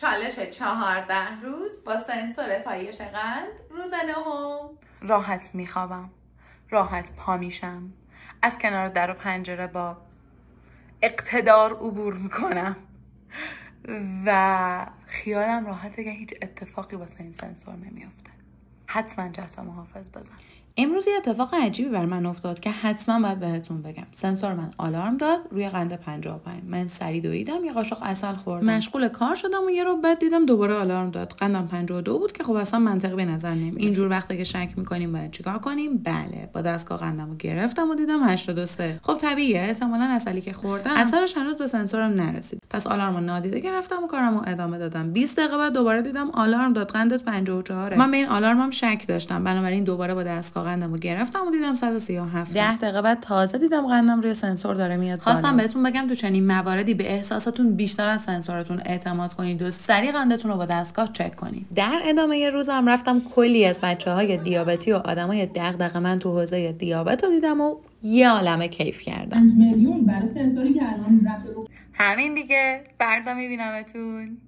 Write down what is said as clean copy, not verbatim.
چالش 14 روز با سنسور پایش قند. روز نهم. راحت میخوابم، راحت پا میشم، از کنار در و پنجره با اقتدار عبور میکنم و خیالم راحته که هیچ اتفاقی واسه این سنسور نمیافته. حتما جسم محافظ بزن. امروز یه اتفاق عجیبی بر من افتاد که حتما باید بهتون بگم. سنسور من آلارم داد روی قند 55. من سری دویدم یه قاشق عسل خوردم، مشغول کار شدم و یه رو بعد دیدم دوباره آلارم داد. قندم 52 بود که خب اصلا منطقی به نظر نمیاد. اینجور وقتی که شک میکنیم باید چیکار کنیم؟ بله، با دستگاه قندمو گرفتم و دیدم 83. خب طبیعیه، احتمالاً عسلی که خوردم اثرش هنوز به سنسورم نرسید. پس آلارمو نادیده گرفتم و کارمو ادامه دادم. 20 دقیقه بعد دوباره دیدم آلارم داد قندت 54. من به این آلارمم شک داشتم، بنابراین دوباره با دستگاه قندمو گرفتم و دیدم 137. 10 دقیقه بعد تازه دیدم قندم روی سنسور داره میاد. خواستم بهتون بگم تو چنین مواردی به احساساتون بیشتر از سنسورتون اعتماد کنید و سریع قندتون رو با دستگاه چک کنید. در ادامه روزم رفتم کلی از بچه‌های دیابتی و آدمای دغدغه‌مند تو حوزه دیابت رو دیدم و یه عالمه کیف کردم. 5 میلیون برای سنسوری که الان رفته. همین دیگه، فردا میبینمتون.